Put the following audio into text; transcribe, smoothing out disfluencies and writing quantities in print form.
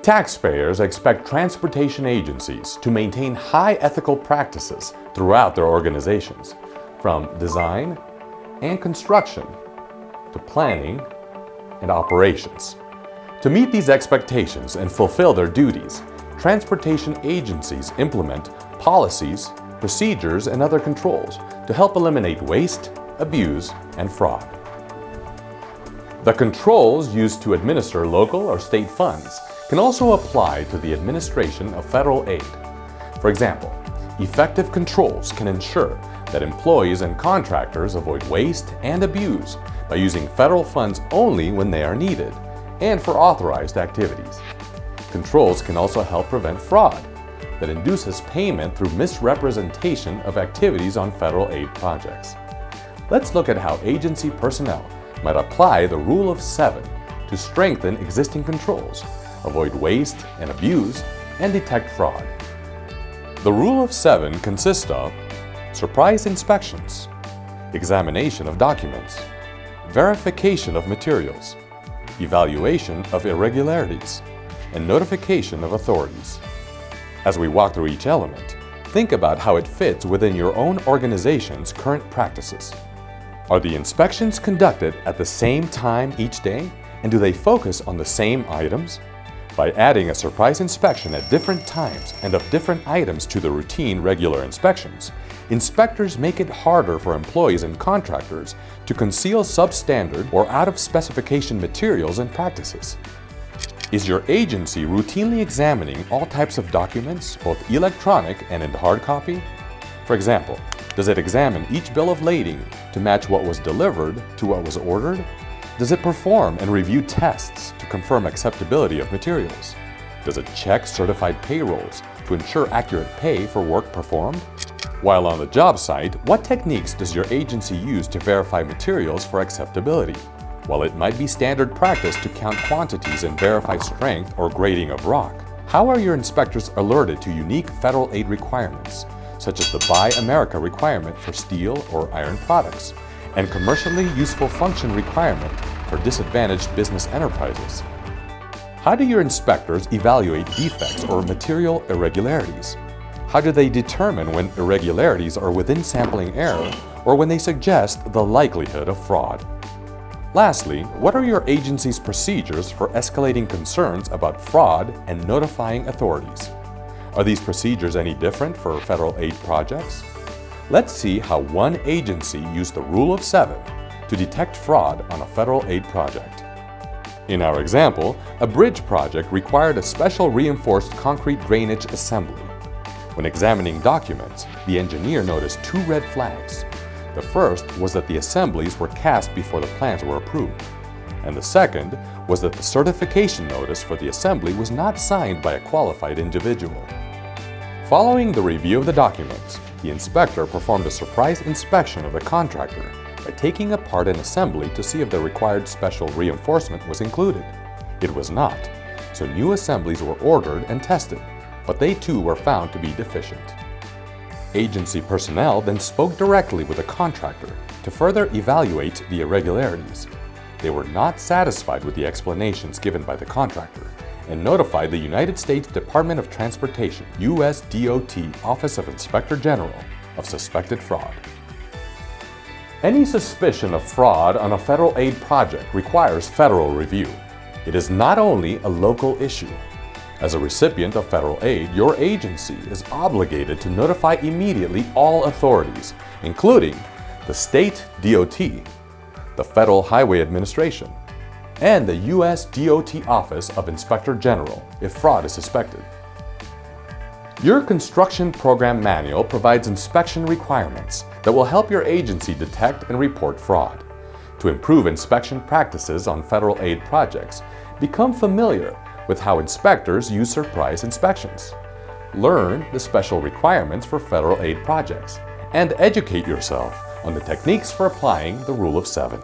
Taxpayers expect transportation agencies to maintain high ethical practices throughout their organizations, from design and construction to planning and operations. To meet these expectations and fulfill their duties, transportation agencies implement policies, procedures, and other controls to help eliminate waste, abuse, and fraud. The controls used to administer local or state funds can also apply to the administration of federal aid. For example, effective controls can ensure that employees and contractors avoid waste and abuse by using federal funds only when they are needed and for authorized activities. Controls can also help prevent fraud that induces payment through misrepresentation of activities on federal aid projects. Let's look at how agency personnel might apply the Rule of 7 to strengthen existing controls, avoid waste and abuse, and detect fraud. The Rule of 7 consists of surprise inspections, examination of documents, verification of materials, evaluation of irregularities, and notification of authorities. As we walk through each element, think about how it fits within your own organization's current practices. Are the inspections conducted at the same time each day, and do they focus on the same items? By adding a surprise inspection at different times and of different items to the routine regular inspections, inspectors make it harder for employees and contractors to conceal substandard or out-of-specification materials and practices. Is your agency routinely examining all types of documents, both electronic and in hard copy? For example, does it examine each bill of lading to match what was delivered to what was ordered? Does it perform and review tests to confirm acceptability of materials? Does it check certified payrolls to ensure accurate pay for work performed? While on the job site, what techniques does your agency use to verify materials for acceptability? While it might be standard practice to count quantities and verify strength or grading of rock, how are your inspectors alerted to unique federal aid requirements, such as the Buy America requirement for steel or iron products, and commercially useful function requirement for disadvantaged business enterprises? How do your inspectors evaluate defects or material irregularities? How do they determine when irregularities are within sampling error or when they suggest the likelihood of fraud? Lastly, what are your agency's procedures for escalating concerns about fraud and notifying authorities? Are these procedures any different for federal aid projects? Let's see how one agency used the Rule of 7 to detect fraud on a federal aid project. In our example, a bridge project required a special reinforced concrete drainage assembly. When examining documents, the engineer noticed two red flags. The first was that the assemblies were cast before the plans were approved, and the second was that the certification notice for the assembly was not signed by a qualified individual. Following the review of the documents, the inspector performed a surprise inspection of the contractor by taking apart an assembly to see if the required special reinforcement was included. It was not, so new assemblies were ordered and tested, but they too were found to be deficient. Agency personnel then spoke directly with the contractor to further evaluate the irregularities. They were not satisfied with the explanations given by the contractor and notified the United States Department of Transportation, U.S. DOT Office of Inspector General, of suspected fraud. Any suspicion of fraud on a federal aid project requires federal review. It is not only a local issue. As a recipient of federal aid, your agency is obligated to notify immediately all authorities, including the state DOT, the Federal Highway Administration, and the U.S. DOT Office of Inspector General if fraud is suspected. Your construction program manual provides inspection requirements that will help your agency detect and report fraud. To improve inspection practices on federal aid projects, become familiar with how inspectors use surprise inspections. Learn the special requirements for federal aid projects, and educate yourself on the techniques for applying the Rule of 7.